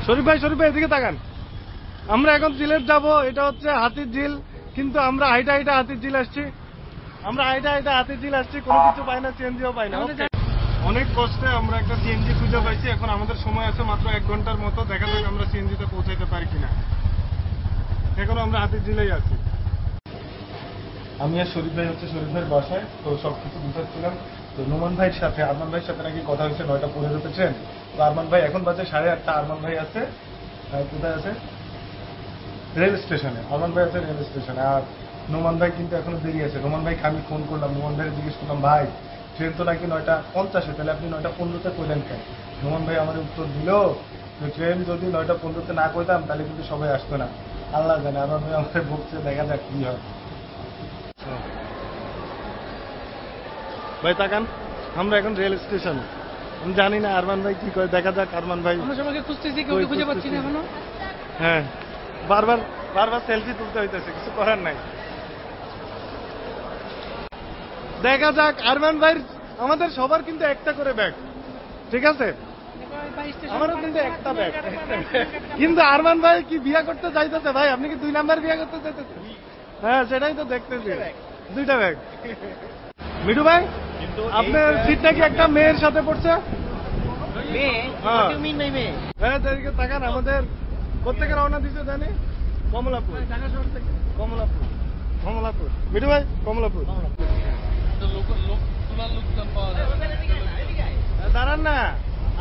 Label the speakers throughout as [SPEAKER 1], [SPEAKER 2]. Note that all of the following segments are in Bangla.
[SPEAKER 1] শরীফ ভাই এদিকে তাকান। আমরা এখন সিলেট যাব, এটা হচ্ছে হাতির ঝিল, কিন্তু আমরা হাইটা হাতির ঝিল আসছি। কোনো কিছু পাই না, সিএনজিও পাই না। অনেক কষ্টে আমরা একটা সিএনজি খুঁজে পাইছি। এখন আমাদের সময় আছে মাত্র 1 ঘন্টার মতো। দেখা যাক আমরা সিএনজিতে পৌঁছাইতে পারি কিনা। এখন আমরা হাতির ঝিলেই আছি। আমি আর শরীফ ভাই হচ্ছে শরীফ ভাইয়ের বাসায়, তো সবকিছু বুঝাচ্ছিলাম। তো নোমান ভাইয়ের সাথে আরমান ভাইয়ের সাথে নাকি কথা হয়েছে 9:15 ট্রেন। তো আরমান ভাই এখন বাজে 8:30। আরমান ভাই আছে কোথায় আছে? রেল স্টেশনে। আরমান ভাই আছে রেল স্টেশনে। আর নোমান ভাই কিন্তু এখনো দেরি আছে। নোমান ভাইকে আমি ফোন করলাম, নোমান ভাইকে জিজ্ঞেস করলাম, ভাই ট্রেন তো নাকি 9:50, তাহলে আপনি 9:15 কইলেন কেন? নোমান ভাই আমার উত্তর দিল যে ট্রেন যদি 9:15 না কইতাম তাহলে কিন্তু সবাই আসতো না। আল্লাহ জানে। আরমান ভাই আমাকে বকছে, দেখা যাক কি হয়। ভাই তাকান, আমরা এখন রেল স্টেশন। আমি জানি না আরমান ভাই কি করে, দেখা যাক। আরমান ভাই
[SPEAKER 2] আমরা সবাইকে খুঁজতেছি, কেউ খুঁজে পাচ্ছি না এখনো।
[SPEAKER 1] হ্যাঁ, বারবার সেলফি তুলতে হইতেছে, কিছু করার নাই। দেখা যাক আরমান ভাই। আমাদের সবার কিন্তু একটা করে ব্যাগ, ঠিক আছে? আমারও কিন্তু একটা ব্যাগ। কিন্তু আরমান ভাই কি বিয়া করতে চাইতেছে? ভাই আপনি কি 2 নাম্বার বিয়া করতে চাইতেছেন? হ্যাঁ, সেটাই তো দেখতেছি। 2টা ব্যাগ। মিঠু ভাই, আপনার সিটটা কি একটা মেয়ের সাথে পড়ছে? হ্যাঁ, তাকান। আমাদের কোথেকে রওনা দিচ্ছে জানি? কমলাপুর। ঢাকা শহর থেকে কমলাপুর। মিঠু ভাই, কমলাপুর। দাঁড়ান না,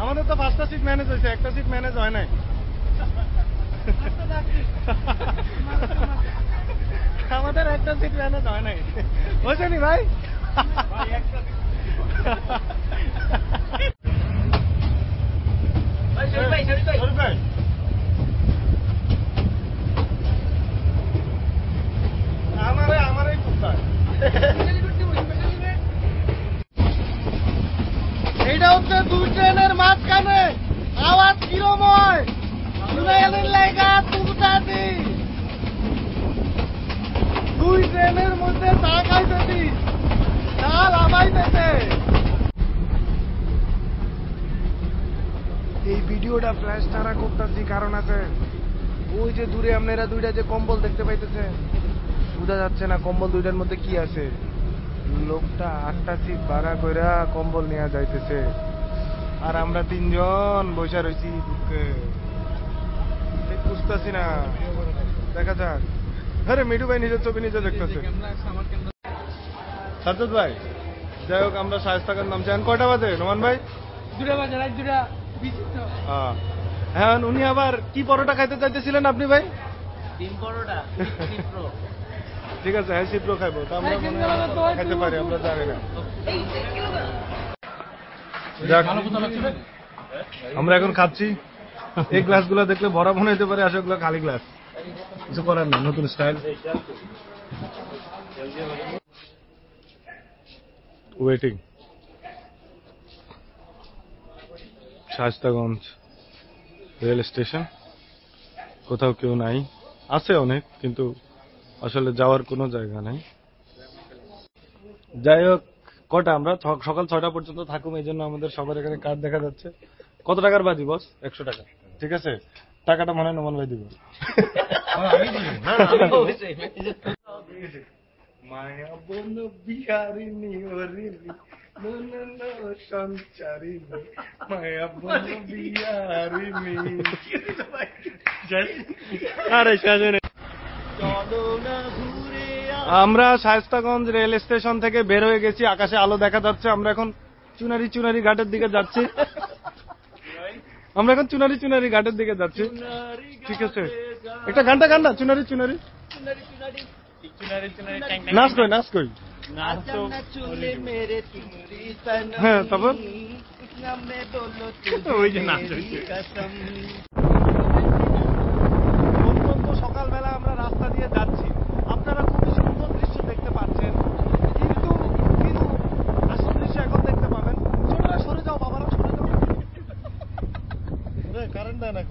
[SPEAKER 1] আমাদের তো 5টা সিট ম্যানেজ হয়েছে, একটা সিট ম্যানেজ হয় নাই। আমাদের একটা সিট ম্যানেজ হয় নাই, হয়েছে নি ভাই? আমারই কোথায় এইটা হচ্ছে 2 ট্রেনের মাঝখানে। আওয়াজ কিরম হয় শুনাইলেন লাইগা তুমতাছি। 2 ট্রেনের মধ্যে চা খাইতেছি, চা লাভাইতেছে। এই ভিডিওটা ফ্ল্যাশ ছাড়া করতেছি কারণ আছে, ওই যে দূরে আপনারা 2টা যে কম্বল দেখতে পাইতেছে, বোঝা যাচ্ছে না কম্বল 2টার মধ্যে কি আছে। লোকটা 8টা সিট ভাড়া কইরা কম্বল নিয়ে যাইতেছে, আর আমরা 3 জন বসে রয়েছি দুঃখে। ঠিক বুঝতেছি না, দেখা যাক। আরে মিঠু ভাই নিজের ছবি নিজে দেখতেছে। সাজ্জাদ ভাই, যাই হোক আমরা শায়েস্তাগঞ্জ নামছি। এখন কয়টা বাজে নোমান ভাই?
[SPEAKER 2] 2টা বাজে, রাত 2টা 20।
[SPEAKER 1] হ্যাঁ, উনি আবার কি পরোটা খাইতে চাইতেছিলেন আপনি ভাই?
[SPEAKER 2] ডিম পরোটা।
[SPEAKER 1] ঠিক আছে, হ্যাঁ সিপ্রো খাইবো। তা আমরা মনে হয় খাইতে পারি, আমরা জানি না। আমরা এখন খাচ্ছি। এই গ্লাসগুলো দেখলে ভরা মনে হতে পারে, আসলে ওগুলো খালি গ্লাস। কিছু করার নেই, নতুন style. Waiting Shaistaganj rail station. কোথাও কেউ নাই, আছে অনেক, কিন্তু আসলে যাওয়ার কোনো জায়গা নাই। যাই হোক, কটা আমরা সকাল 6টা পর্যন্ত থাকুম, এই জন্য আমাদের সবার এখানে কার্ড দেখা যাচ্ছে। কত টাকার বাজি বস? 100 টাকা। ঠিক আছে, টাকাটা মনে হয় নোমান ভাই দিব। মায়া বন বিহারিণী হরিণী সঞ্চারিণী, মায়া বন বিহারিণী। আরে সাজনে আমরা শায়েস্তাগঞ্জ রেল স্টেশন থেকে বের হয়ে গেছি, আকাশে আলো দেখা যাচ্ছে। আমরা এখন চুনারি ঘাটের দিকে যাচ্ছি। ঠিক আছে, একটা গানটা গান না, চুনারি নাচ কই। হ্যাঁ, তারপর ওই যে নাচ সকালবেলা আমরা রাস্তা দিয়ে যাচ্ছি, আপনারা খুবই সুন্দর দৃশ্য দেখতে পাচ্ছেন, কিন্তু আসল দৃশ্য এখন দেখতে পাবেন। ছোটরা সরে যাও, বাবারা সরে যাও, কারেন্ট দেয় না।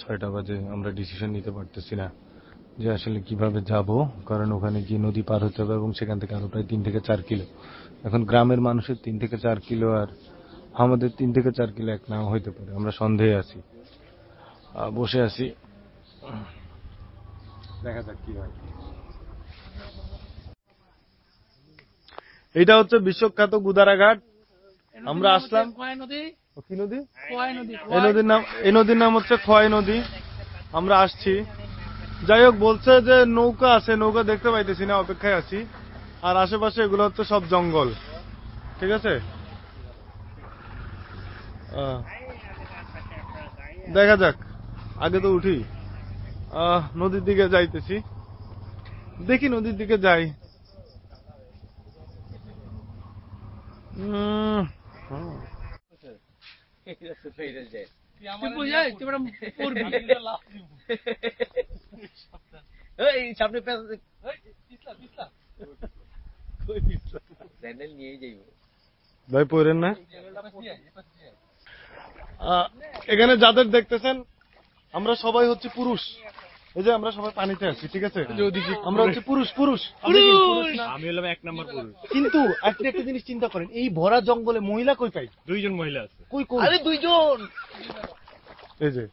[SPEAKER 1] 6টা বাজে, আমরা ডিসিশন নিতে পারতেছি না যে আসলে কিভাবে যাব, কারণ ওখানে গিয়ে নদী পার হতে হবে এবং সেখান থেকে আরো প্রায় 3 থেকে 4 কিলো। এখন গ্রামের মানুষের 3 থেকে 4 কিলো আর আমাদের 3 থেকে 4 কিলো এক নাও হইতে পারে। আমরা সন্দেহে আছি, বসে আছি, দেখা যাক কি হয়। এটা হচ্ছে বিশ্বখ্যাত গুদারাঘাট। আমরা আসলাম। কি নদী? এই নদীর নাম হচ্ছে খোয়াই নদী। আমরা আসছি। যাই হোক, বলছে যে নৌকা আছে, নৌকা দেখতে পাইতেছি না, অপেক্ষায় আছি। আর আশেপাশে এগুলো হচ্ছে সব জঙ্গল। ঠিক আছে, দেখা যাক। আগে তো উঠি, নদীর দিকে যাইতেছি, দেখি নদীর দিকে যাই। ভাই পড়েন না। এখানে যাদের দেখতেছেন, আমরা সবাই হচ্ছে পুরুষ। এই যে আমরা সবাই পানিতে আছি, ঠিক আছে? আমরা হচ্ছে পুরুষ। পুরুষ না?
[SPEAKER 3] আমি হলাম 1 নাম্বার পুরুষ।
[SPEAKER 1] কিন্তু আপনি একটা জিনিস চিন্তা করেন, এই ভরা জঙ্গলে মহিলা কই পাই?
[SPEAKER 3] 2 জন মহিলা আছে।
[SPEAKER 1] কই? আরে 2 জন। এই যে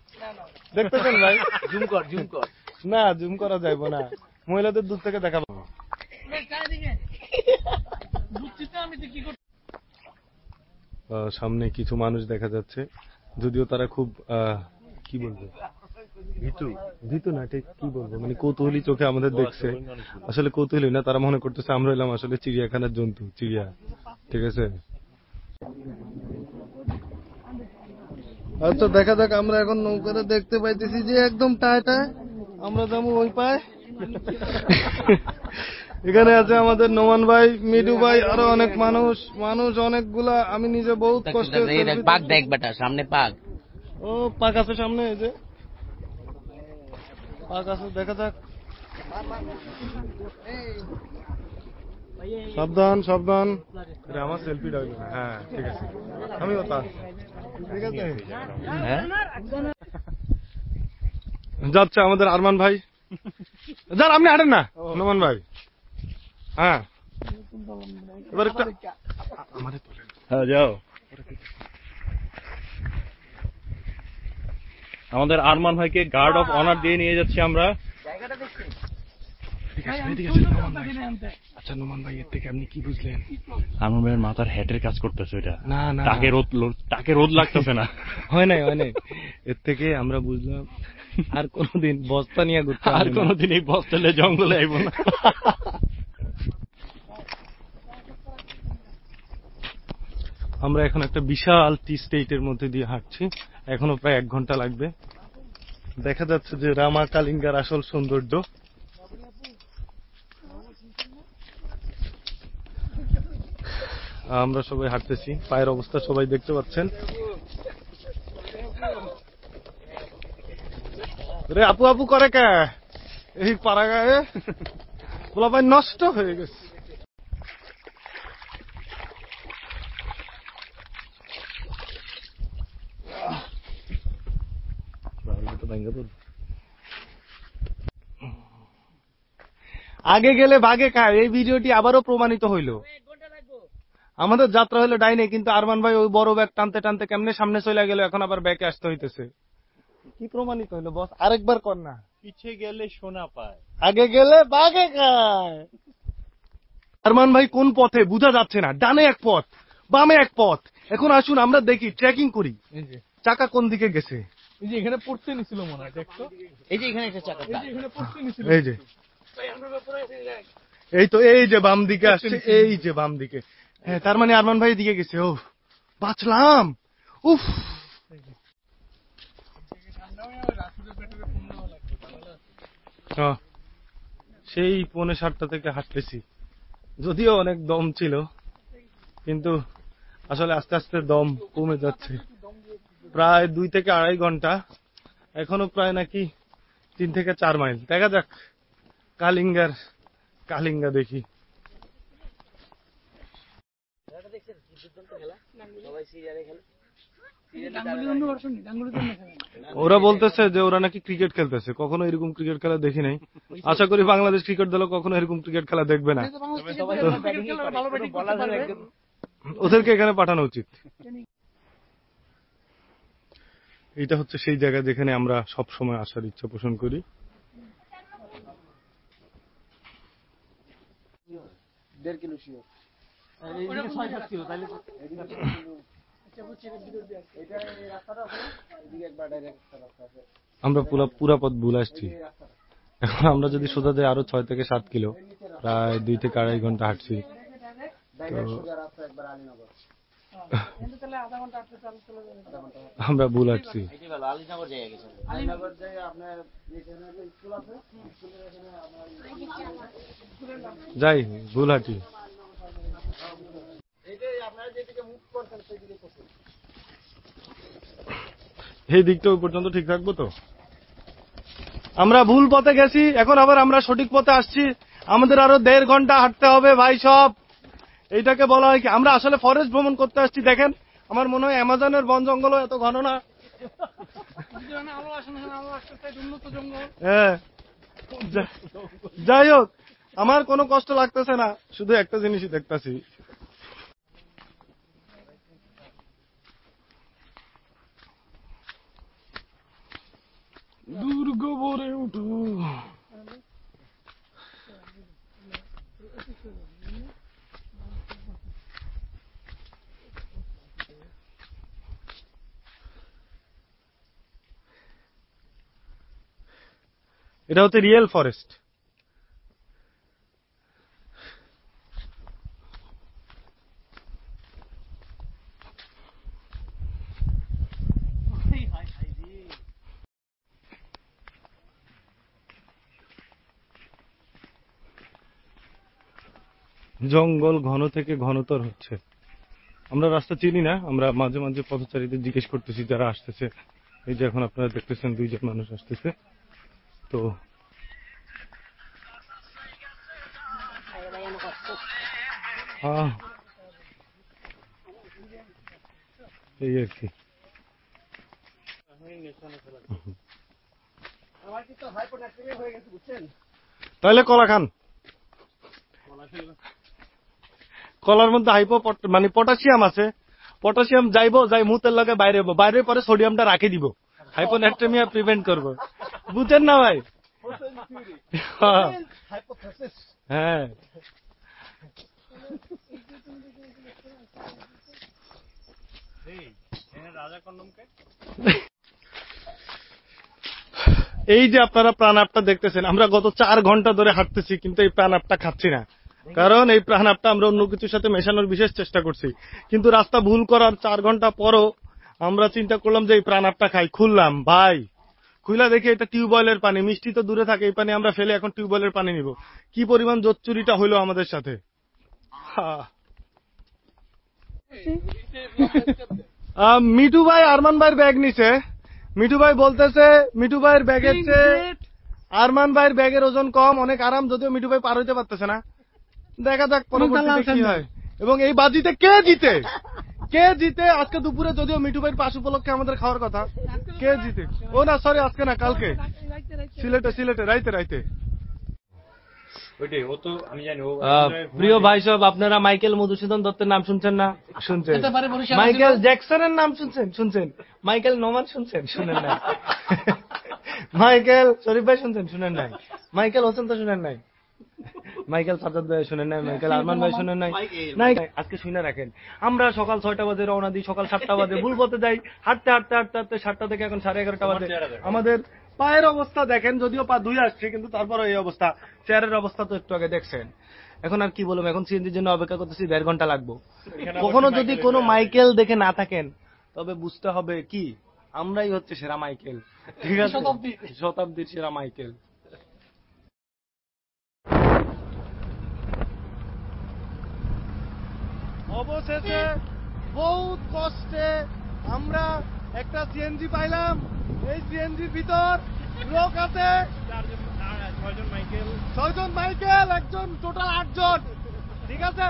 [SPEAKER 1] দেখতেছেন ভাই, জুম কর। না, জুম করা যাইবো না, মহিলাদের দূর থেকে দেখাবো। সামনে কিছু মানুষ দেখা যাচ্ছে, যদিও তারা খুব কি বলবো, ভীতু না, ঠিক কি বলবো, মানে কৌতূহলী চোখে আমাদের দেখছে। আসলে কৌতূহলী না, তারা মনে করতেছে আমরা এলাম আসলে চিড়িয়াখানার জন্তু, চিড়িয়া। ঠিক আছে, আচ্ছা দেখা যাক। আমরা এখন নৌকাটা দেখতে পাইতেছি যে একদম টায় আমরা যাবো ওই পায়। এখানে আছে আমাদের নোমান ভাই, মিডু ভাই, আরো অনেক মানুষ অনেকগুলা। আমি নিজে বহুত কষ্ট।
[SPEAKER 4] পাক দেখ বেটা, সামনে পাক।
[SPEAKER 1] ও পাক আছে সামনে, এই যে পাক আছে, দেখা যাক। সাবধান। আমার সেলফি ডাকবে না। হ্যাঁ ঠিক আছে, আমি ওটা ঠিক আছে। যাচ্ছে আমাদের আরমান ভাই। যার আপনি হাঁটেন না, নোমান ভাই। হ্যাঁ, এবার একটা আমাদের তোলেন।
[SPEAKER 3] হ্যাঁ যাও। আমাদের আরমান ভাইকে গার্ড অফ অনার দিয়ে নিয়ে যাচ্ছি আমরা।
[SPEAKER 1] আচ্ছা নোমান ভাই, এর থেকে আপনি কি বুঝলেন?
[SPEAKER 3] আরমান ভাইয়ের মাথার হ্যাটের কাজ করতেছে ওইটা।
[SPEAKER 1] না,
[SPEAKER 3] তাকে রোদ লাগতেছে না।
[SPEAKER 1] হয় নাই। এর থেকে আমরা বুঝলাম আর কোনদিন বস্তা নিয়ে ঘুরতে,
[SPEAKER 3] আর কোনদিন এই বস্তালে জঙ্গলে আইব না।
[SPEAKER 1] আমরা এখন একটা বিশাল টি স্টেটের মধ্যে দিয়ে হাঁটছি, এখনো প্রায় 1 ঘন্টা লাগবে। দেখা যাচ্ছে যে রামা কালিঙ্গার আসল সৌন্দর্য। আমরা সবাই হাঁটতেছি, পায়ের অবস্থা সবাই দেখতে পাচ্ছেন। রে আপু করে কে এই পাড়া গায়ে, বলা ভাই নষ্ট হয়ে গেছে। আগে গেলে ভাগে খায়, এই ভিডিওটি আবারও প্রমাণিত হইল। আমাদের যাত্রা হলো ডাইনে, কিন্তু আরমান ভাই ওই বড় ব্যাগ টানতে টানতে কেমনে সামনে চলে গেল, এখন আবার ব্যাকে আসতে হইতেছে। কি প্রমাণিত হইলো বস? আরেকবার কর না।
[SPEAKER 3] পিছে গেলে সোনা পায়,
[SPEAKER 1] আগে গেলে ভাগে খায়। আরমান ভাই কোন পথে বোঝা যাচ্ছে না, ডানে এক পথ, বামে এক পথ। এখন আসুন আমরা দেখি, ট্রেকিং করি। চাকা কোন দিকে গেছে?
[SPEAKER 2] এই যে এখানে পড়তে নিছিল মনে হয়, দেখছো?
[SPEAKER 4] এই যে এখানে একটা চাকা,
[SPEAKER 2] এখানে পড়তে নিছিল।
[SPEAKER 1] এই যে এই তো, এই যে বাম দিকে আসছে, এই যে বাম দিকে। হ্যাঁ, তার মানে আরমান ভাই দিকে গেছে। ও বাঁচলাম। উফ, সেই 6:45 থেকে হাঁটতেছি, যদিও অনেক দম ছিল, কিন্তু আসলে আস্তে আস্তে দম কমে যাচ্ছে। প্রায় 2 থেকে 2.5 ঘন্টা, এখনো প্রায় নাকি 3 থেকে 4 মাইল। দেখা যাক কালিঙ্গা দেখি।
[SPEAKER 4] সবাই সিরিয়ালে খেলে।
[SPEAKER 1] ওরা বলতেছে যে ওরা নাকি ক্রিকেট খেলতেছে, কখনো এরকম ক্রিকেট খেলা দেখি নাই। আশা করি বাংলাদেশ ক্রিকেট দল কখনো এরকম ক্রিকেট খেলা দেখবে না। ওদেরকে এখানে পাঠানো উচিত। এটা হচ্ছে সেই জায়গা যেখানে আমরা সব সময় আসার ইচ্ছা পোষণ করি। আমরা পুরা পথ ভুল আসছি। এখন আমরা যদি সোজা যাই আরো 6 থেকে 7 কিলো, প্রায় 2 থেকে 2.5 ঘন্টা হাঁটছি। আমরা ভুল হাঁটছি। যাই ভুল হাঁটি। এই দিকটা ওই পর্যন্ত ঠিক থাকবো তো? আমরা ভুল পথে গেছি, এখন আবার আমরা সঠিক পথে আসছি। আমাদের আরো 1.5 ঘন্টা হাঁটতে হবে ভাই সব। এইটাকে বলা হয় কি, আমরা আসলে ফরেস্ট ভ্রমণ করতে আসছি। দেখেন, আমার মনে হয় অ্যামাজনের বন জঙ্গল এত ঘন না। হ্যাঁ, যাই হোক, আমার কোনো কষ্ট লাগতেছে না, শুধু একটা জিনিসই দেখতেছি। দুর্গ ভরে উঠো। এটা হচ্ছে রিয়েল ফরেস্ট। জঙ্গল ঘন থেকে ঘনতর হচ্ছে। আমরা রাস্তা চিনি না, আমরা মাঝে মাঝে পথচারীদের জিজ্ঞেস করতেছি যারা আসতেছে। এই যে এখন আপনারা দেখতেছেন 2 জন মানুষ আসতেছে। তো এই আর কি। তাহলে কলা খান। কলার মধ্যে মানে পটাশিয়াম আছে। পটাশিয়াম যাই মুতের লগে বাইরে পরে সোডিয়ামটা রাখে দিব, হাইপোনাট্রেমিয়া প্রিভেন্ট করবো। বুঝেন না ভাই? হ্যাঁ, এই যে আপনারা প্রাণ আপটা দেখতেছেন, আমরা গত 4 ঘন্টা ধরে হাঁটতেছি, কিন্তু এই প্রাণ আপটা খাচ্ছি না। কারণ এই প্রাণ আপটা আমরা অন্য কিছুর সাথে মেশানোর বিশেষ চেষ্টা করছি, কিন্তু রাস্তা ভুল করার 4 ঘন্টা পরও আমরা চিন্তা করলাম যে এই প্রাণ আপটা খাই। খুললাম ভাই, খুলা দেখি এটা টিউবওয়েলের পানি। মিষ্টি তো দূরে থাকে, এই পানি আমরা ফেলে এখন টিউবওয়েলের পানি নিব। কি পরিমাণ জোচ্চুরিটা হইলো আমাদের সাথে। মিঠু ভাই আরমান ভাইয়ের ব্যাগ নিছে। মিঠু ভাই বলতেছে মিঠু ভাইয়ের ব্যাগের চেয়ে আরমান ভাইয়ের ব্যাগের ওজন কম, অনেক আরাম। যদিও মিঠু ভাই পার হইতে পারতেছে না, দেখা যাক পরবর্তীতে কি হয়। এবং এই বাজিতে কে জিতে আজকে দুপুরে, যদিও মিঠু ভাইয়ের পাশ উপলক্ষে আমাদের খাওয়ার কথা, কে জিতে? ও না, সরি, আজকে না, কালকে সিলেটে রাইতে। প্রিয় ভাই সব, আপনারা মাইকেল মধুসূদন দত্তের নাম শুনছেন না? শুনছেন। মাইকেল জ্যাকসনের নাম শুনছেন। মাইকেল নোমান শুনেন নাই। মাইকেল শরীফ ভাই শুনেন নাই। মাইকেল হোসেন তো শুনেন নাই। মাইকেল সাজ্জাদ ভাই শুনেন নাই। মাইকেল আরমান ভাই শুনেন নাই। আজকে শুনে রাখেন, আমরা সকাল 6টা বাজে রওনা দিই, সকাল 7টা বাজে ভুল পথে যাই। হাঁটতে 7টা থেকে এখন 11:30 বাজে। আমাদের পায়ের অবস্থা দেখেন, যদিও পা ধুয়ে আসছে, কিন্তু তারপরে এই অবস্থা। চেয়ারের অবস্থা তো একটু আগে দেখছেন। এখন আর কি বলবো, এখন সিএনজির জন্য অপেক্ষা করতেছি, 1.5 ঘন্টা লাগবো। কখনো যদি কোনো মাইকেল দেখে না থাকেন, তবে বুঝতে হবে কি, আমরাই হচ্ছে সেরা মাইকেল। ঠিক আছে, শতাব্দীর সেরা মাইকেল। অবশেষে বহুত কষ্টে আমরা একটা সিএনজি পাইলাম। এই সিএনজির ভিতর লোক আছে 6জন মাইকেল, একজন, টোটাল 8 জন। ঠিক আছে,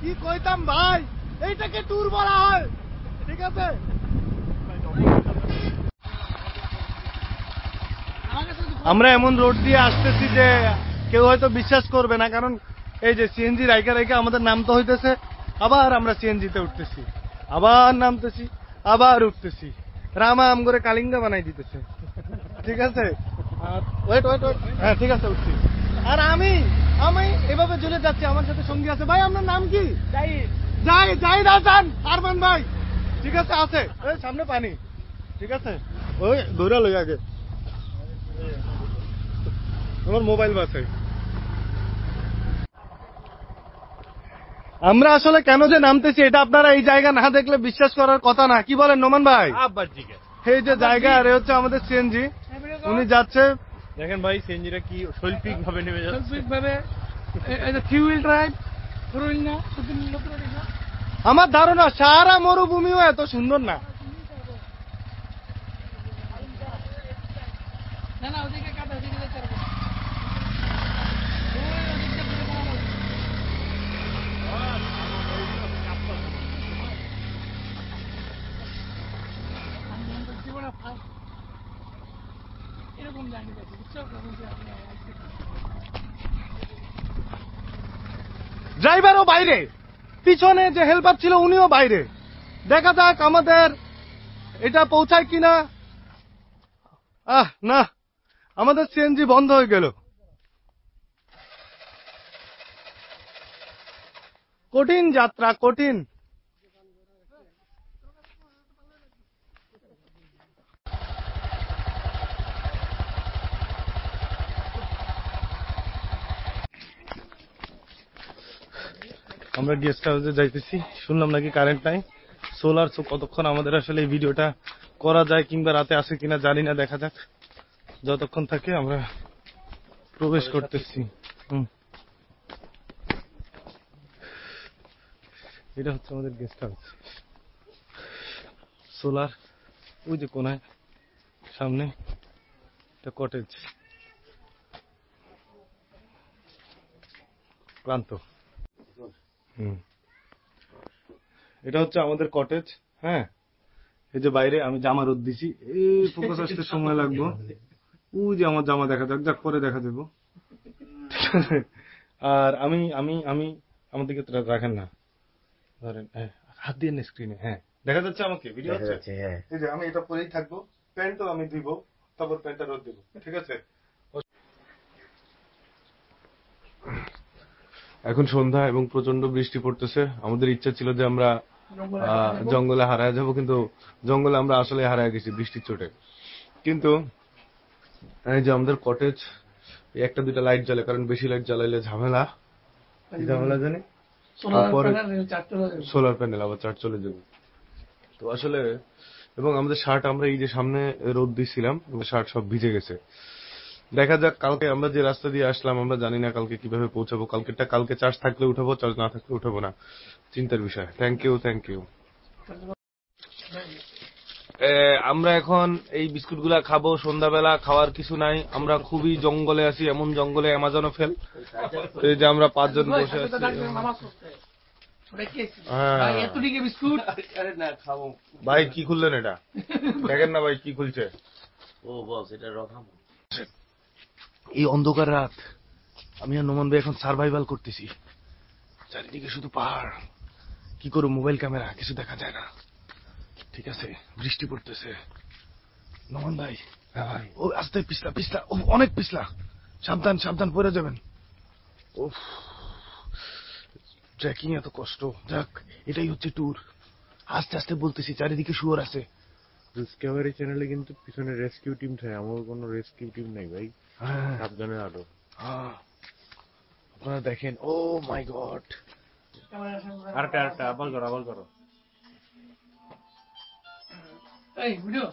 [SPEAKER 1] কি কইতাম ভাই, এইটাকে ট্যুর বলা হয়। ঠিক আছে, আমরা এমন রোড দিয়ে আসতেছি যে কেউ হয়তো বিশ্বাস করবে না, কারণ এই যে সিএনজি রাইকা রাইকা আমাদের নামতে হইতেছে, আবার আমরা সিএনজিতে উঠতেছি, আবার নামতেছি, আবার উঠতেছি। রামা আম করে কালিঙ্গা বানাই দিতেছে। ঠিক আছে, ওয়েট ওয়েট ওয়েট, হ্যাঁ ঠিক আছে উঠছি। আর আমি আমি এভাবে চলে যাচ্ছি, আমার সাথে সঙ্গী আছে। ভাই আপনার নাম কি? যাই যাই রাজান আরমান ভাই। ঠিক আছে আছে, ওই সামনে পানি। ঠিক আছে, ওই দৌড়া লই আগে, আমার মোবাইল বাসে। আমরা আসলে কেন যে নামতেছি এটা আপনারা এই জায়গা না দেখলে বিশ্বাস করার কথা না, কি বলেন নোমান ভাই?
[SPEAKER 3] আবার জিজ্ঞেস
[SPEAKER 1] এই যে জায়গা, আর এ হচ্ছে আমাদের সিএনজি, উনি যাচ্ছে।
[SPEAKER 3] দেখেন ভাই সিএনজিটা কি শৈল্পিক ভাবে নেমে যাচ্ছে।
[SPEAKER 2] স্বাভাবিকভাবে এই যে three wheel drive, four wheel না, নতুন নতুন এটা।
[SPEAKER 1] আমার ধারণা সারা মরুভূমিও এত সুন্দর না।
[SPEAKER 2] না না, ওদিকে কাটা, ওদিকে যেতে পারবো। ওই ওদিকটা ঘুরে বানানো। জীবনে ফার্স্ট এরকম জানি দেখি, বুঝছো?
[SPEAKER 1] ড্রাইভারও বাইরে, পিছনে যে হেল্পার ছিল উনিও বাইরে। দেখা যাক আমাদের এটা পৌঁছায় কিনা। না, আমাদের সিএনজি বন্ধ হয়ে গেল। কঠিন যাত্রা, কঠিন। আমরা গেস্ট হাউসে যাইতেছি, শুনলাম নাকি কারেন্ট নাই, সোলার। কতক্ষণ আমাদের আসলে এই ভিডিওটা করা যায় কিংবা রাতে আসে কিনা জানি না, দেখা যাক। যতক্ষণ থাকে আমরা প্রবেশ করতেছি। এটা হচ্ছে আমাদের গেস্ট হাউস, সোলার ওই যে কোনায় সামনে একটা কটেজ। ক্লান্ত। এটা হচ্ছে আমাদের কটেজ। হ্যাঁ, এই যে বাইরে আমি জামা রোদ দিছি, এই ফোকাস আসতে সময় লাগবে। ওই যে আমার জামা দেখা যাক, যাক পরে দেখা যাবো। আর আমি আমি আমি আমার দিকে রাখেন না, ধরেন হাত দিয়ে না স্ক্রিনে। হ্যাঁ দেখা যাচ্ছে আমাকে, ভিডিও হচ্ছে। এই যে আমি এটা পরেই থাকবো, প্যান্টও আমি দিব, তারপর প্যান্টটা রোদ দেবো। ঠিক আছে। এখন সন্ধ্যা এবং প্রচন্ড বৃষ্টি পড়তেছে। আমাদের ইচ্ছা ছিল যে আমরা জঙ্গলে হারায় যাব, কিন্তু জঙ্গলে আমরা আসলে হারায় গেছি বৃষ্টির চোটে। কিন্তু এই যে আমাদের কটেজ, একটা দুইটা লাইট জ্বলে, কারণ বেশি লাইট জ্বালাইলে ঝামেলা। ঝামেলা জানি সোলার প্যানেল আবার চার্জ চলে যাবে। তো আসলে এবং আমাদের শার্ট, আমরা এই যে সামনে রোদ দিছিলাম, শার্ট সব ভিজে গেছে। দেখা যাক, কালকে আমরা যে রাস্তা দিয়ে আসলাম আমরা জানি না কালকে কিভাবে পৌঁছাবো। কালকে চার্জ থাকলে উঠাবো, চার্জ না থাকলে উঠাবো না, চিন্তার বিষয়। Thank you, thank you. আমরা এখন এই বিস্কুট গুলা খাবো। সন্ধ্যাবেলা খাওয়ার কিছু নাই, আমরা খুবই জঙ্গলে আছি, এমন জঙ্গলে অ্যামাজনও ফেল। এই যে আমরা 5 জন বসে আছি। ভাই কি খুললেন এটা? দেখেন না ভাই কি খুলছে।
[SPEAKER 4] ও বস, এটা রকম।
[SPEAKER 1] এই অন্ধকার রাত আমি আর নোমান ভাই এখন সার্ভাইভাল করতেছি। চারিদিকে শুধু পাহাড়, কি করব, মোবাইল ক্যামেরা, কিছু দেখা যায় না। ঠিক আছে, বৃষ্টি পড়তেছে। নোমান ভাই, ও আস্তে পিছলা পিছলা, ও অনেক পিছলা, সাবধান সাবধান, পড়ে যাবেন। উফ, ট্রেকিং এত কষ্ট। যাক, এটাই হচ্ছে ট্যুর। আস্তে আস্তে বলতেছি, চারিদিকে শুয়োর আছে।
[SPEAKER 5] ডিসকভারি চ্যানেলে কিন্তু পিছনে রেস্কিউ টিম থাকে, আমার কোনো রেস্কিউ টিম নাই ভাই। সাবধানে আলো।
[SPEAKER 1] আপনারা দেখেন, ও মাই গড।
[SPEAKER 3] আরেকটা আবার করো।
[SPEAKER 2] এই ভিডিও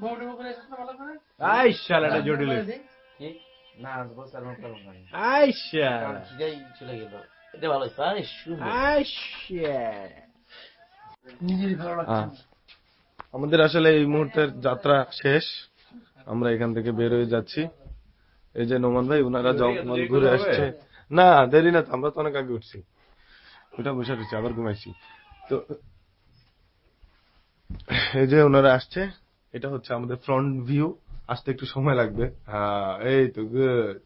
[SPEAKER 2] বড় করে আসতে ভালো করে।
[SPEAKER 3] আই শালাটা জটিল।
[SPEAKER 4] না বস, আর মত করব না।
[SPEAKER 3] আই শালা
[SPEAKER 4] কিরাই চলে গেল। এটা ভালো স্যার, সুন্দর।
[SPEAKER 3] আই শালা
[SPEAKER 2] নিজেরই ভালো লাগছে।
[SPEAKER 1] আমাদের আসলে এই মুহূর্তের যাত্রা শেষ, আমরা এখান থেকে বের হয়ে যাচ্ছি। এই যে নোমান ভাই, ওনারা জঙ্গল ঘুরে আসছে। না দেরি না, আমরা তো অনেক আগে উঠছি, ওটা বসে রয়েছি, আবার ঘুমাইছি। তো এই যে ওনারা আসছে, এটা হচ্ছে আমাদের ফ্রন্ট ভিউ। আসতে একটু সময় লাগবে। হ্যাঁ, এই তো গুড।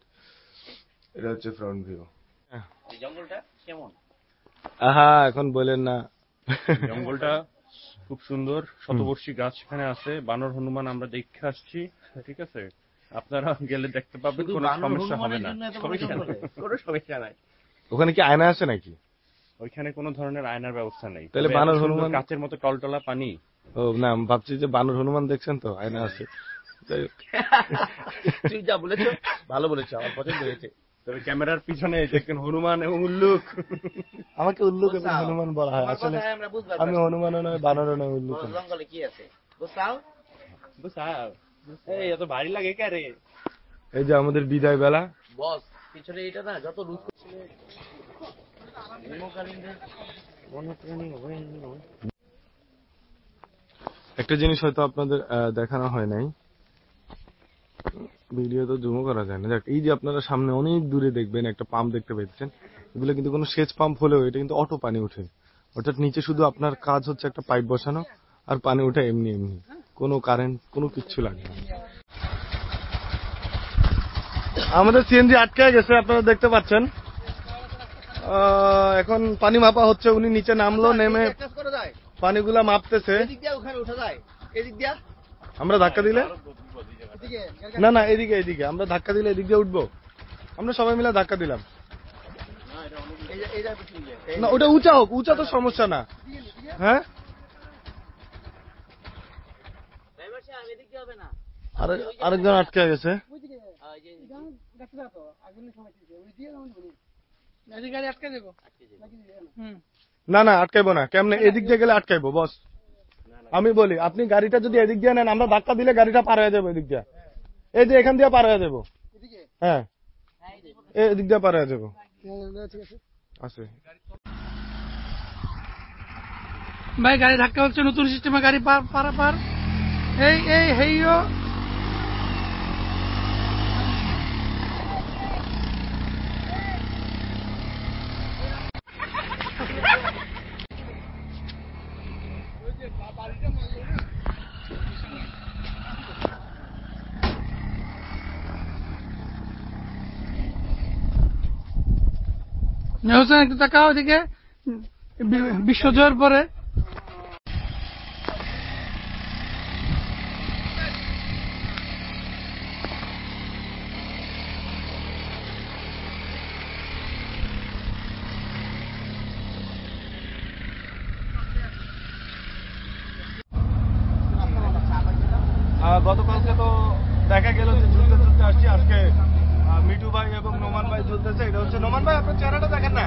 [SPEAKER 1] এটা হচ্ছে ফ্রন্ট ভিউ।
[SPEAKER 4] এই জঙ্গলটা কেমন?
[SPEAKER 1] আহা, এখন বলেন না।
[SPEAKER 3] জঙ্গলটা খুব সুন্দর, শতবর্ষী গাছ এখানে আছে, বানর হনুমান আমরা দেখে আসছি, ঠিক আছে? আপনারা গেলে দেখতে পাবেন,
[SPEAKER 4] শুধু
[SPEAKER 3] কোনো
[SPEAKER 4] বানর
[SPEAKER 3] সমস্যা হবে
[SPEAKER 4] হনুমানের
[SPEAKER 3] না।
[SPEAKER 4] জন্য এত বড়
[SPEAKER 3] সমস্যা
[SPEAKER 4] জঙ্গলে?
[SPEAKER 3] নাই, কোনো সমস্যা নাই।
[SPEAKER 1] ওখানে কি আয়না আছে নাকি?
[SPEAKER 3] ওইখানে কোনো ধরনের আয়নার ব্যবস্থা নেই।
[SPEAKER 1] তাহলে
[SPEAKER 3] তবে এত
[SPEAKER 1] বানর
[SPEAKER 3] সুন্দর
[SPEAKER 1] হনুমান-
[SPEAKER 3] কাচের মতো টলটলা পানি।
[SPEAKER 1] ও না, আমি ভাবছি যে বানর হনুমান দেখছেন তো, আয়না আছে। যাই হোক।
[SPEAKER 4] তুই যা বলেছো ভালো বলেছো, আমার পছন্দ হয়েছে।
[SPEAKER 3] তবে ক্যামেরার পিছনে দেখবেন হনুমান এবং উল্লুক।
[SPEAKER 1] আমাকে উল্লুক এবং
[SPEAKER 4] গোসাও।
[SPEAKER 1] হনুমান বলা হয়,
[SPEAKER 4] তোমার
[SPEAKER 1] আসলে
[SPEAKER 4] কথায় আমরা বুঝতে
[SPEAKER 1] আমি
[SPEAKER 4] পারছি।
[SPEAKER 1] হনুমানও নয়, বানরও নয়, উল্লুক।
[SPEAKER 4] বড় জঙ্গলে কি আছে গোসাও?
[SPEAKER 3] বুঝাও, এই এত ভারী লাগে কে রে?
[SPEAKER 1] এই যে আমাদের বিদায় বেলা।
[SPEAKER 4] বস পিছনে এটা না যত রুট করছিল নিমকালীনদের বন্যপ্রাণী
[SPEAKER 1] একটা জিনিস হয়তো আপনাদের দেখানো হয় নাই, ভিডিও তো জুমও করা যায় না। দেখ, এই যে আপনারা সামনে অনেক দূরে দেখবেন একটা পাম্প দেখতে পাচ্ছেন, এগুলো কিন্তু কোনো সেচ পাম্প হলেও এটা কিন্তু অটো পানি উঠে। অর্থাৎ নিচে শুধু আপনার কাজ হচ্ছে একটা পাইপ বসানো আর পানি ওঠে এমনি এমনি, কোনো কারেন্ট কোনো কিচ্ছু লাগে না। আমাদের সিএনজি আটকে গেছে, আপনারা দেখতে পাচ্ছেন। এখন পানি মাপা হচ্ছে, উনি নিচে নামলো, নেমে পানিগুলা মাপতেছে। আমরা ধাক্কা দিলে না না, এদিকে এদিকে আমরা ধাক্কা দিলে এদিক দিয়ে উঠবো। আমরা সবাই মিলে ধাক্কা দিলাম না, ওটা উঁচা হোক, উঁচা তো সমস্যা না। হ্যাঁ, আরেকজন আটকে গেছে।
[SPEAKER 2] গাড়ি আটকে দেবো।
[SPEAKER 1] না না, আটকাইবো না। কেমনে? এদিক দিয়ে গেলে আটকাইবো বস। আমি বলি, আপনি গাড়িটা যদি এদিক দিয়ে নেন, আমরা ধাক্কা দিলে গাড়িটা পার হয়ে যাবো এদিক দিয়ে। এই যে এখান দিয়ে পার হয়ে যাবো। হ্যাঁ, এদিক দিয়ে পার হয়ে যাবো। আছে
[SPEAKER 2] ভাই গাড়ি ধাক্কা হচ্ছে, নতুন সিস্টেমে গাড়ি পারাপার। এই এই হেইও হোসেন একটু তাকাও ওদিকে, বিশ্বজয়ের পরে।
[SPEAKER 1] গতকালকে তো দেখা গেল যে ঝুলতে ঝুলতে আসছি, আজকে মিঠু ভাই এবং নোমান ভাই ঝুলতেছে। এটা হচ্ছে নোমান ভাই, আপনার চেহারাটা দেখেন না।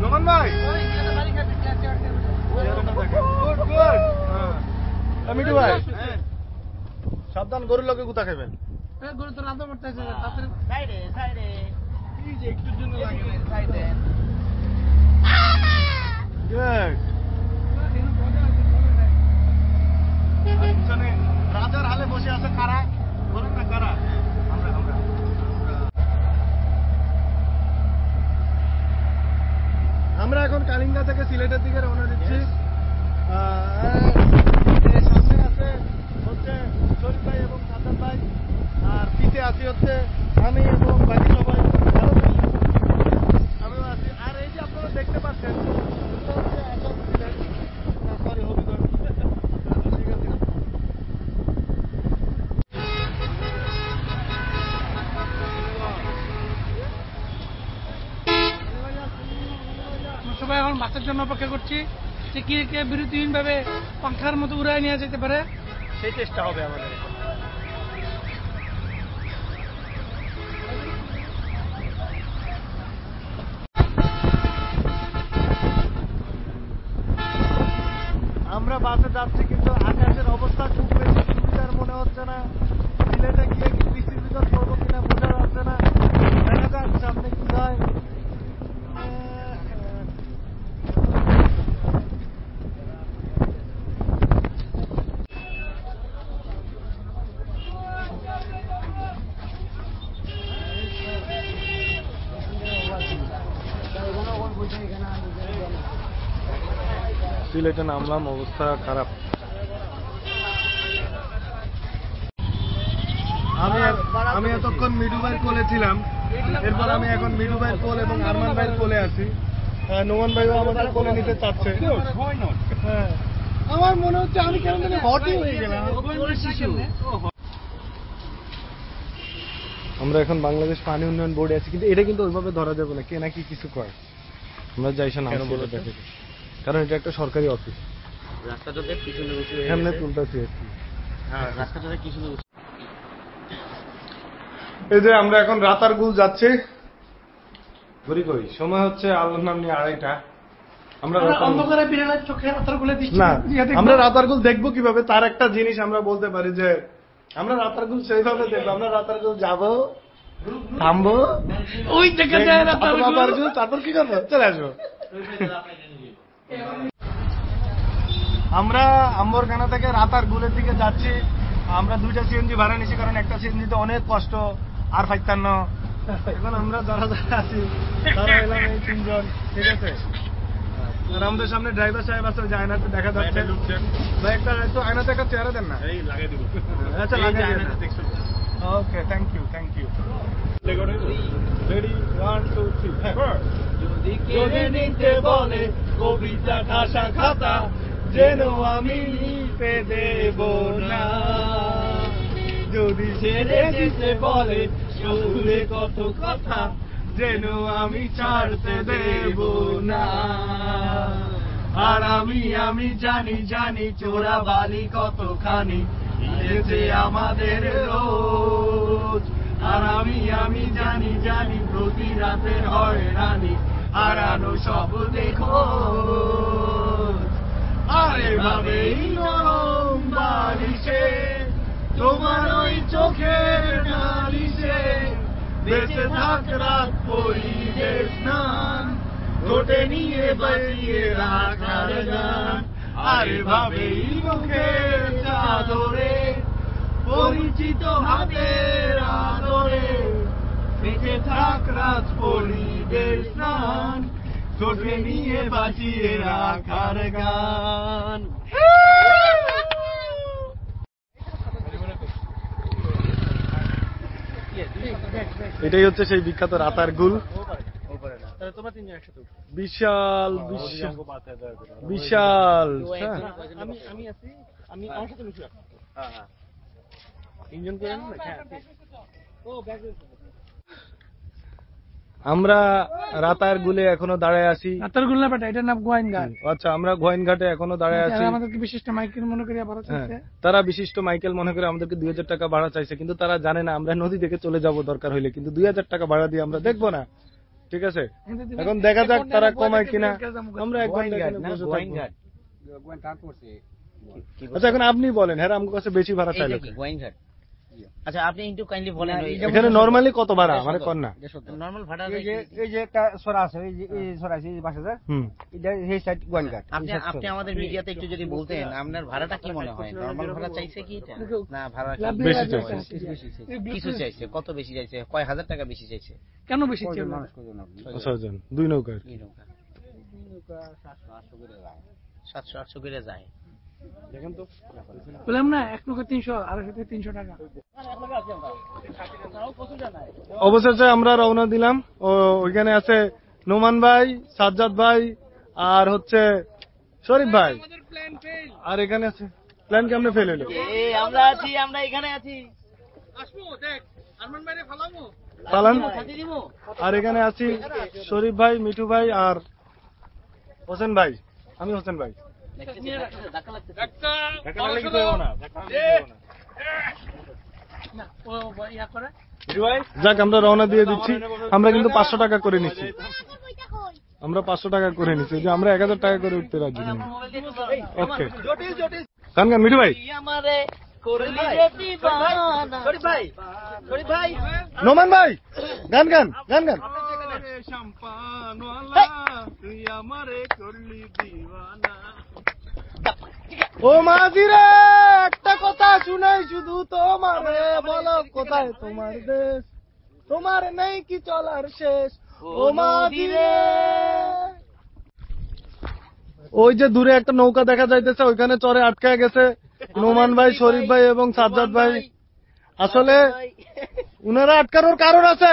[SPEAKER 1] নোমান ভাই চেহারাটা দেখেন। Good good. মিঠু ভাই সাবধান, গরুর লোকে গুতা খাবেন।
[SPEAKER 2] গরু তো রান্না করতেছে,
[SPEAKER 4] সাইডে সাইডে
[SPEAKER 2] একটুর জন্য লাগে।
[SPEAKER 4] সাইডে
[SPEAKER 1] গুড। আর পিছনে রাজার হালে বসে আছে কারা, বলেন না কারা? আমরা আমরা আমরা এখন কালিঙ্গা থেকে সিলেটের দিকে রওনা দিচ্ছি। সামনে আছে হচ্ছে শরীফ ভাই এবং সাদ্দাত ভাই, আর পিছে আছি হচ্ছে আমি এবং বাকি সবাই। আমিও আছি। আর এই যে আপনারা দেখতে পাচ্ছেন, এগুলো হচ্ছে আসাম সিলেট, সরি হবিগঞ্জ। ঠিক আছে।
[SPEAKER 2] সবাই এখন বাসের জন্য অপেক্ষা করছি, যে কি কে বিরতিহীন ভাবে পাংখার মতো উড়ায় নিয়ে যেতে পারে,
[SPEAKER 1] সেই চেষ্টা হবে আমাদের। আমরা বাসে যাচ্ছি, কিন্তু আকাশের অবস্থা খুব বেশি সুবিধার মনে হচ্ছে না। সিলেটে গিয়ে কি বৃষ্টির ভিতর পড়বো কিনা বোঝা যাচ্ছে না। দেখা যাক সামনে কি হয়। সিলেটে নামলাম, অবস্থা খারাপ। আমি এতক্ষণ মিঠু ভাইয়ের কোলে ছিলাম, এরপর আমি এখন মিঠু ভাইয়ের কোল এবং আরমান ভাইয়ের কোলে আছি। নোমান ভাইও আমাদের কোলে নিতে চাচ্ছে। হ্যাঁ, আমার মনে হচ্ছে আমি কেন জানি হটই হয়ে গেলাম। আমরা এখন বাংলাদেশ পানি উন্নয়ন বোর্ডে আছি, কিন্তু এটা কিন্তু ওইভাবে ধরা যাবে না, কে নাকি কিছু করে। আমরা যাইসা না, কারণ এটা একটা সরকারি অফিস।
[SPEAKER 4] রাস্তাটাতে পিছনে বসে
[SPEAKER 1] সামনে তুলতেছি আর কি।
[SPEAKER 4] হ্যাঁ, রাস্তাটাতে পিছনে বসে
[SPEAKER 1] এই যে আমরা এখন রাতারগুল যাচ্ছি। ঘড়ি কই সময় হচ্ছে আল্লাহর নাম নিয়ে 2:30। আমরা
[SPEAKER 2] অন্ধকারে বিড়ালের চোখে রাতারগুলে দৃষ্টি
[SPEAKER 1] না,
[SPEAKER 2] দিয়ে দেখবো।
[SPEAKER 1] আমরা রাতারগুল দেখবো কিভাবে, তার একটা জিনিস আমরা বলতে পারি যে আমরা রাতারগুল সেইভাবে দেখবো। আমরা রাতারগুল যাবো, থামবো,
[SPEAKER 2] ওই দেখা যায় রাতারগুল।
[SPEAKER 1] রাতারগুল, তারপর কি করবো, চলে আসবো। আমরা আম্বরখানা থেকে রাতারগুলের দিকে যাচ্ছি। আমরা 2টা সিএনজি ভাড়া নিছি, কারণ একটা সিএনজিতে অনেক কষ্ট আর ফাইতান্ন। এখন আমরা যারা যারা আছি তারা এলাম এই 3 জন, ঠিক আছে। আর আমাদের সামনে ড্রাইভার সাহেব আছে, ওই যে আয়নাতে দেখা যাচ্ছে। ভাই একটা একটু আয়নাতে একটা চেহারা দেন না। আচ্ছা, লাগাই দেন। ওকে, থ্যাংক ইউ। রেডি, 1 2 3। যদি কেড়ে নিতে বলে কবিতা খাসা খাতা, যেন আমি লিখতে দেব না। যদি ছেড়ে দিতে বলে শুনে কত কথা, যেন আমি ছাড়তে দেব না। আর আমি জানি চোরা বালি কতখানি ইয়েছে আমাদের রোজ। আর আমি জানি প্রতি রাতে হয় রানী হারানো সব দেখো। আরে ভাবেই নরম বালিশে তোমার ওই চোখের নালিশে বেঁচে থাক রাত পরিবেশ স্নান, ঠোঁটে নিয়ে বাজিয়ে রাখার গান। আরে ভাবেই মুখের চাদরে পরিচিত হাতের আদরে বেঁচে থাক রাত পরিবেশ স্নান, ঠোঁটে নিয়ে বাজিয়ে রাখার গান। এটাই হচ্ছে সেই বিখ্যাত রাতারগুল। বিশাল বিশাল। আমরা রাতারগুলে এখনো দাঁড়ায় আছি।
[SPEAKER 2] রাতারগুল না বেটা, এটার নাম গোয়াইনঘাট।
[SPEAKER 1] আচ্ছা, আমরা গোয়াইনঘাটে এখনো দাঁড়ায় আছি।
[SPEAKER 2] আমাদেরকে বিশিষ্ট মাইকেল মনে করে ভাড়া চাইছে।
[SPEAKER 1] তারা বিশিষ্ট মাইকেল মনে করে আমাদেরকে 2000 টাকা ভাড়া চাইছে, কিন্তু তারা জানে না আমরা নদী থেকে চলে যাব দরকার হইলে, কিন্তু 2000 টাকা ভাড়া দিয়ে আমরা দেখবো না, ঠিক আছে। এখন দেখা যাক তারা কমায় কিনা। আমরা একবার আচ্ছা, এখন আপনি বলেন, হ্যাঁ আমার কাছে বেশি ভাড়া চাইলে।
[SPEAKER 4] আচ্ছা, আপনি একটু কাইন্ডলি বলেন
[SPEAKER 1] এখানে নরমালি কত ভাড়া মানে কর না?
[SPEAKER 4] নরমাল ভাড়া
[SPEAKER 6] এই যে একটা সরা আছে, এই সরা আছে, এই বাসা স্যার, এটা এই সাইড গোয়াইনঘাট।
[SPEAKER 4] আপনি আমাদের মিডিয়াতে একটু যদি বলতেন আপনার ভাড়াটা কি মনে হয়? নরমাল ভাড়া চাইছে কি এটা, না ভাড়া
[SPEAKER 1] বেশি চাইছে?
[SPEAKER 4] কিছু চাইছে, কত বেশি চাইছে? কয় হাজার টাকা বেশি চাইছে?
[SPEAKER 2] কেন বেশি চাইছে?
[SPEAKER 1] 6 জন, 2 নৌকার।
[SPEAKER 4] 700-800 করে যায়।
[SPEAKER 1] দেখেন তো,
[SPEAKER 2] বললাম না 1 লক্ষ 300, 250 300 টাকা।
[SPEAKER 1] অবশেষে আমরা রওনা দিলাম। ওইখানে আছে নোমান ভাই, সাজ্জাদ ভাই, আর হচ্ছে শরীফ ভাই। আর এখানে আছে প্ল্যান কেমনে ফেল হলো?
[SPEAKER 4] আমরা আছি, আমরা এখানে আছি।
[SPEAKER 1] পালান। আর এখানে আছি শরীফ ভাই, মিঠু ভাই আর হোসেন ভাই। আমি হোসেন ভাই। যাক, আমরা রওনা দিয়ে দিচ্ছি। আমরা কিন্তু 500 টাকা করে নিচ্ছি। আমরা 500 টাকা করে নিচ্ছি, যে আমরা 1000 টাকা করে উঠতে রাজি। ওকে, গান গান মিঠু ভাই। নোমান ভাই, গান গান গান গান। ও মাঝিরে একটা কথা শুনাই শুধু তোমারে, বলো কোথায় তোমার দেশ, তোমার নেই কি চলার শেষ। ও মাঝিরে, ওই যে দূরে একটা নৌকা দেখা যাইতেছে, ওইখানে চরে আটকায় গেছে নোমান ভাই, শরীফ ভাই এবং সাজ্জাদ ভাই। আসলে উনারা আটকানোর কারণ আছে,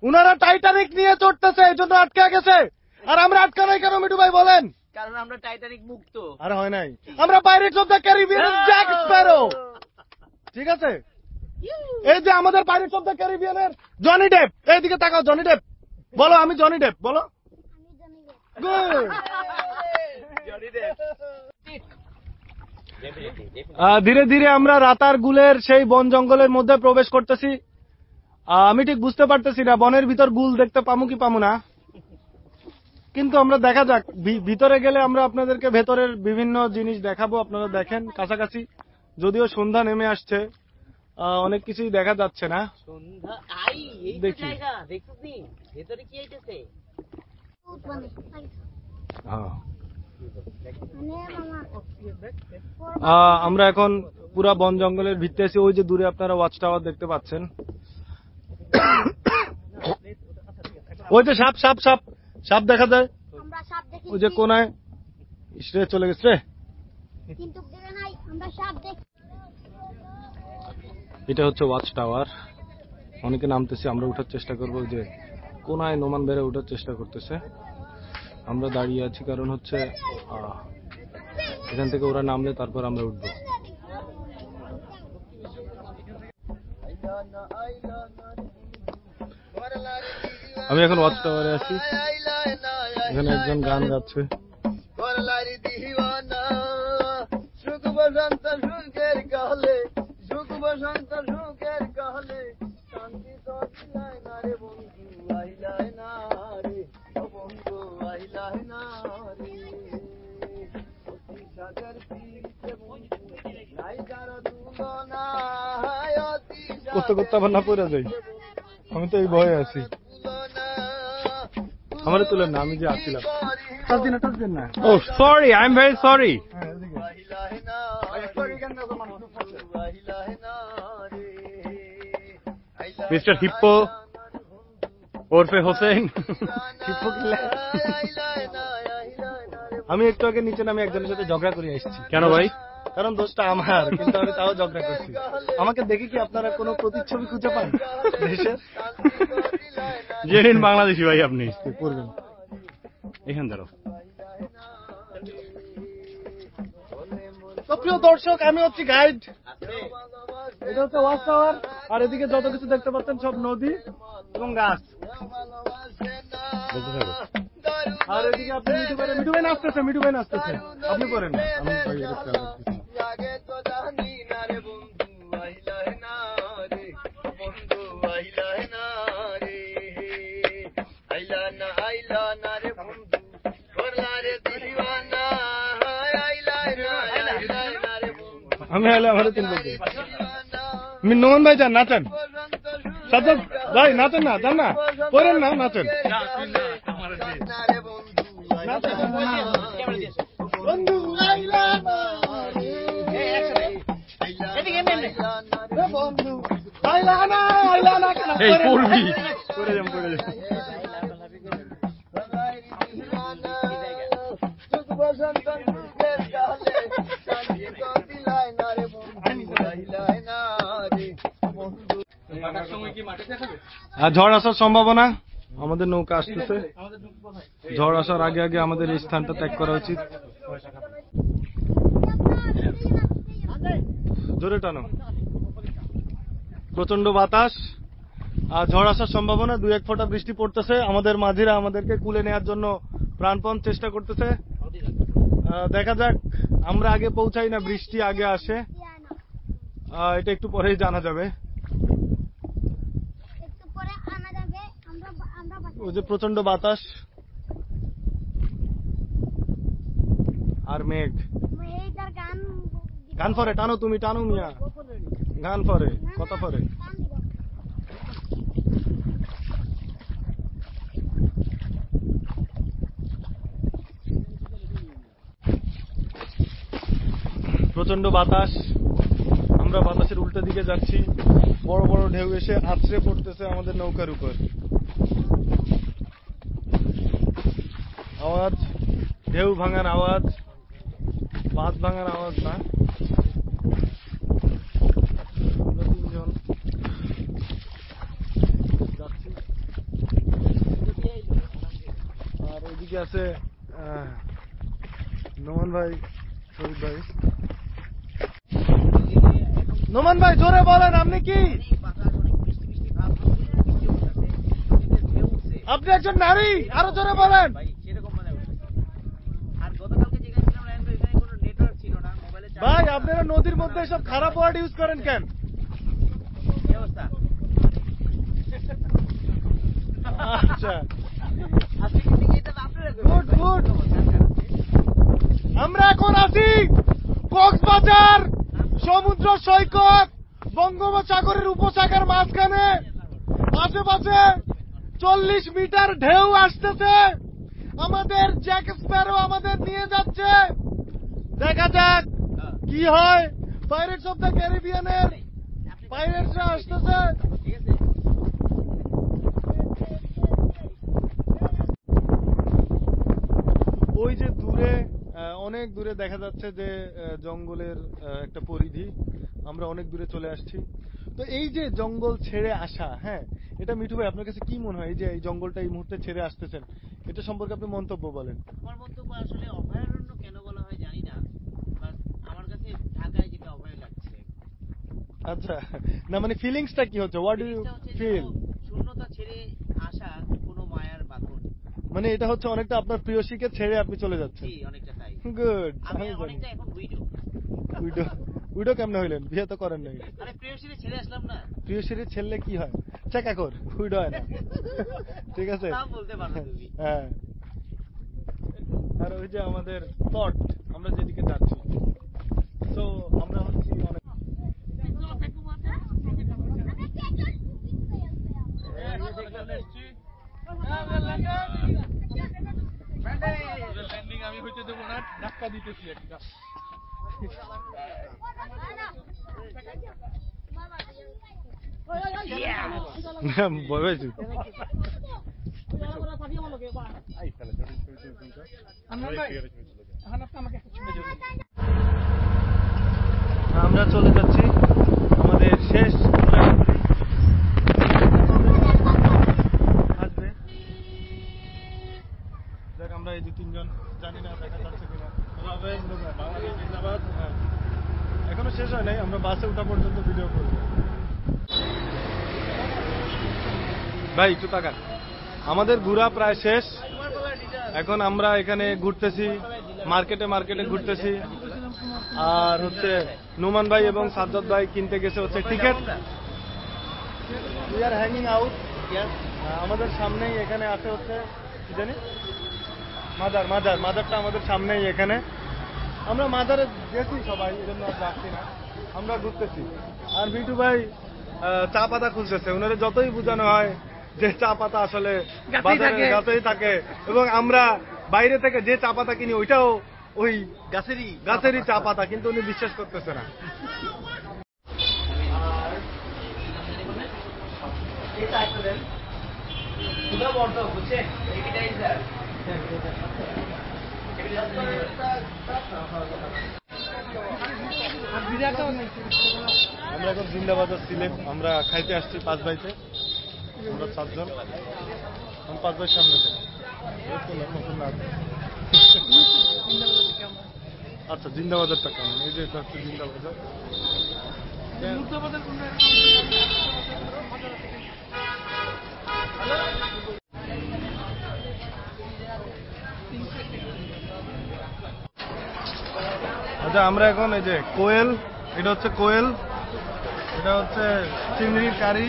[SPEAKER 1] উনারা টাইটানিক নিয়ে চড়তেছে এই জন্য আটকে গেছে। আর আমরা আটকানোই কেন মিঠু ভাই বলেন?
[SPEAKER 4] কারণ আমরা টাইটানিক মুক্ত।
[SPEAKER 1] আর হয় নাই, আমরা Pirates of the Caribbean Jack Sparrow. ঠিক আছে, এই যে আমাদের পাইরেটস অফ দ্য ক্যারিবিয়ানের জনি ডেপ, এইদিকে তাকাও, জনি ডেপ বলো, আমি জনি ডেপ বলো। Good. ধীরে ধীরে আমরা রাতার গুলের সেই বন জঙ্গলের মধ্যে প্রবেশ করতেছি। আমি ঠিক বুঝতে পারতেছি না বনের ভিতর গুল দেখতে পামু কি পামু না, কিন্তু আমরা দেখা যাক। ভিতরে গেলে আমরা আপনাদেরকে ভেতরের বিভিন্ন জিনিস দেখাবো, আপনারা দেখেন কাছাকাছি। যদিও সন্ধ্যা নেমে আসছে, অনেক কিছুই দেখা যাচ্ছে না। দেখি
[SPEAKER 4] ভেতরে কি হইতেছে?
[SPEAKER 1] আমরা এখন পুরা বন জঙ্গলের ভিতরে আছি। ওই যে দূরে আপনারা ওয়াচ টাওয়ার দেখতে পাচ্ছেন, ওই যে সাপ সাপ সাপ সাপ দেখা যায়, ওই যে কোনায় ইসরে চলে গেছে রে। এটা হচ্ছে ওয়াচ টাওয়ার, অনেকে নামতেছে, আমরা উঠার চেষ্টা করবো। যে কোনায় নোমান বেড়ে উঠার চেষ্টা করতেছে, আমরা দাঁড়িয়ে আছি কারণ হচ্ছে এখান থেকে ওরা নামলে তারপর আমরা উঠবো। আমি এখন ওয়াচ টাওয়ারে আছি, এখানে একজন গান গাচ্ছে। করতে করতে আবার না পড়ে যাই, আমি তো এই ভয়ে আছি। আমার তুলেন না, আমি যে আসছিলাম। Oh sorry, I am very sorry. Mister hippo ওরফে হোসেন। আমি একটু আগে নিচে নামে একজনের সাথে ঝগড়া করে আসছি। কেন ভাই? কারণ দোষটা আমার, কিন্তু আমি তাও ঝগড়া করছি। আমাকে দেখে কি আপনারা কোনো প্রতিচ্ছবি খুঁজে পান দেশের?
[SPEAKER 3] জেনুইন বাংলাদেশি ভাই আপনি।
[SPEAKER 1] পড়বেন
[SPEAKER 3] এখান ধরো।
[SPEAKER 1] তো প্রিয় দর্শক, আমি হচ্ছি গাইড। এটা হচ্ছে ওয়াচ টাওয়ার, আর এদিকে যত কিছু দেখতে পাচ্ছেন সব নদী এবং গাছ। আর এদিকে আপনি মিঠু ভাই নাচতেছে, মিঠু ভাই নাচতেছে, আপনি করেন না, আমি আমি হলে আমাদের তিন বলছি। নোমান ভাই যান, নাচেন। সাজ্জাদ ভাই নাচেন না, যান না, করেন না, নাচেন। বন্ধু আইলা না রে, বন্ধু আইলা না, আইলা না কেন?
[SPEAKER 3] এই পড়বি,
[SPEAKER 1] করে যাম, করে যাম। আর ঝড় আসার সম্ভাবনা, আমাদের নৌকা আসতেছে। ঝড় আসার আগে আগে আমাদের এই স্থানটা ত্যাগ করা উচিত। জোরে টানো। প্রচন্ড বাতাস আর ঝড় আসার সম্ভাবনা, 2-1 ফোঁটা বৃষ্টি পড়তেছে। আমাদের মাঝিরা আমাদেরকে কুলে নেওয়ার জন্য প্রাণপণ চেষ্টা করতেছে। দেখা যাক, আমরা আগে পৌঁছাই না বৃষ্টি আগে আসে, এটা একটু পরেই জানা যাবে। ওই যে প্রচন্ড বাতাস আর মেঘ। গান ফরে টানো, তুমি টানো মিয়া, গান ফরে, কথা ফরে। প্রচন্ড বাতাস, আমরা বাতাসের উল্টা দিকে যাচ্ছি। বড় বড় ঢেউ এসে আছড়ে পড়তেছে আমাদের নৌকার উপর। আওয়াজ, ঢেউ ভাঙার আওয়াজ, বাঁধ ভাঙার আওয়াজ না। আমরা তিনজন এদিকে আছে নোমান ভাই, শহীদ ভাই। নোমান ভাই জোরে বলেন, আপনি কি? আপনি একজন নারী, আরো জোরে বলেন। ভাই আপনারা নদীর মধ্যে সব খারাপ ওয়ার্ড ইউজ করেন কেন? আচ্ছা, গুড গুড। আমরা এখন আছি কক্সবাজার সমুদ্র সৈকত, বঙ্গোপসাগরের উপসাগর মাঝখানে। আশেপাশে 40 মিটার ঢেউ আসতেছে। আমাদের জ্যাক স্প্যারো আমাদের নিয়ে যাচ্ছে। দেখা যাক কি হয়। পাইরেটস অফ দ্য ক্যারিবিয়ানের পাইরেটসরা আসতেছে। ওই যে দূরে, অনেক দূরে দেখা যাচ্ছে যে জঙ্গলের একটা পরিধি। আমরা অনেক দূরে চলে আসছি। তো এই যে জঙ্গল ছেড়ে আসা, হ্যাঁ, এটা মিঠু ভাই আপনার কাছে কি মনে হয়? এই যে এই জঙ্গলটা এই মুহূর্তে ছেড়ে আসতেছেন, এটা সম্পর্কে আপনি মন্তব্য বলেন।
[SPEAKER 4] আমার মন্তব্য আসলে অভয়ারণ্য কেন বলা হয় জানি না, বাট আমার কাছে ঢাকায় যেটা অভয় লাগছে।
[SPEAKER 1] আচ্ছা, না মানে ফিলিংসটা কি হচ্ছে? What do you feel?
[SPEAKER 4] শূন্যতা ছেড়ে আসা কোনো মায়ার বাঁধন।
[SPEAKER 1] মানে এটা হচ্ছে অনেকটা আপনার প্রিয়সীকে ছেড়ে আপনি চলে যাচ্ছেন।
[SPEAKER 4] জি, অনেকটা তাই।
[SPEAKER 1] গুড।
[SPEAKER 4] আমি অনেকটা এখন উইডো।
[SPEAKER 1] উইডো, উইডো কেমনে হইলেন? বিয়ে তো করেন নাই।
[SPEAKER 4] আরে প্রিয়সীরে ছেড়ে আসলাম না।
[SPEAKER 1] প্রিয়সীর ছেলে কি হয়? চেকা কর, উইডো হয় না। ঠিক আছে,
[SPEAKER 4] তা বলতে পারো তুমি।
[SPEAKER 1] হ্যাঁ। আর ওই যে আমাদের স্পট, আমরা যেদিকে যাচ্ছি, তো আমরা হচ্ছি অনেক
[SPEAKER 2] আমি হইতে দেবো না, ধাক্কা দিতেছি একটা।
[SPEAKER 1] ভয় পাইছি। আমরা চলে যাচ্ছি আমাদের শেষ আসবে। দেখ আমরা এই যে তিনজন, জানি না দেখা যাচ্ছে কিনা। বাংলাদেশ জিন্দাবাদ। হ্যাঁ, এখনো শেষ হয় নাই, আমরা বাসে ওঠা পর্যন্ত ভিডিও করব। ভাই একটু তাকান, আমাদের ঘোরা প্রায় শেষ। এখন আমরা এখানে ঘুরতেছি, মার্কেটে মার্কেটে ঘুরতেছি। আর হচ্ছে নোমান ভাই এবং সাজ্জাদ ভাই কিনতে গেছে হচ্ছে ticket. We are hanging out. আমাদের সামনেই এখানে আছে হচ্ছে কি জানি মাজার, মাজারটা আমাদের সামনেই এখানে। আমরা মাজারে গেছি সবাই, এই জন্য আর যাচ্ছি না, আমরা ঘুরতেছি। আর মিঠু ভাই চা পাতা খুঁজতেছে। ওনারা যতই বোঝানো হয় যে চা পাতা আসলে গাছেই থাকে, এবং আমরা বাইরে থেকে যে চা পাতা কিনি ওইটাও ওই গাছেরই চা পাতা, কিন্তু উনি বিশ্বাস করতেছে না। আমরা এখন জিন্দাবাজার সিলেট, আমরা খাইতে আসছি 5 ভাইতে। আমরা 7 জন, আমি 5 ভাইয়ের সামনে যাই। আচ্ছা, জিন্দাবাজারটা কেমন? এই যে এটা হচ্ছে জিন্দাবাজার। আচ্ছা, আমরা এখন এই যে কোয়েল, এটা হচ্ছে কোয়েল, এটা হচ্ছে চিংড়ির কারি,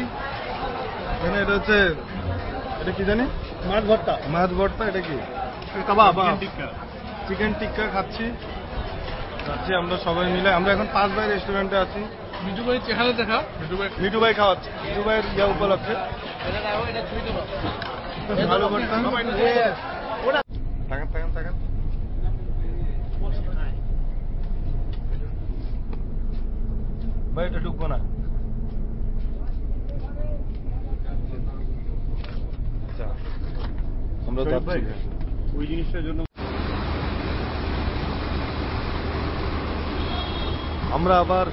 [SPEAKER 1] এটা হচ্ছে, এটা কি জানি, মাছ ভর্তা। এটা কি কাবাব? চিকেন টিক্কা খাচ্ছি আমরা সবাই মিলে। আমরা এখন 5 ভাই রেস্টুরেন্টে আছি।
[SPEAKER 2] মিঠু ভাই চেহারা দেখা,
[SPEAKER 1] মিঠু ভাই খাওয়াচ্ছে, মিঠু ভাইয়ের ইয়া উপলক্ষে। ভালো ভর্তা। তাকান। ভাই এটা ঢুকবো না। আমরা যাচ্ছি ওই জিনিসটার জন্য। আমরা আবার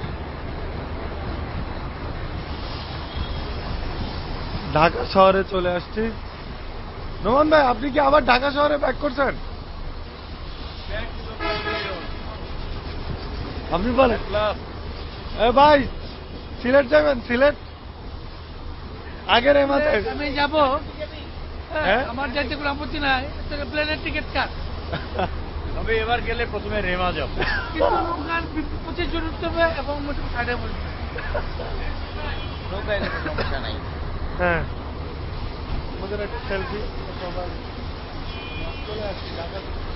[SPEAKER 1] ঢাকা শহরে চলে আসছি। নোমান ভাই আপনি কি আবার ঢাকা শহরে ব্যাক করছেন? আপনি বলেন ভাই সিলেট যাবেন? সিলেট আগের এই মাথায়
[SPEAKER 2] আমি যাবো,
[SPEAKER 1] হ্যাঁ?
[SPEAKER 2] আমার যাইতে কোনো আপত্তি নাই, প্লেনের টিকিট কাট।
[SPEAKER 3] তবে এবার গেলে প্রথমে রেমা যাব।
[SPEAKER 2] কিন্তু ওখানে 25 জন উঠতে হবে এবং মোটামুটি সাইডে বসবে।
[SPEAKER 4] নৌকায় গেলে সমস্যা নাই।
[SPEAKER 1] হ্যাঁ আমাদের একটা সেলফি সবাই চলে আসছি ঢাকা থেকে।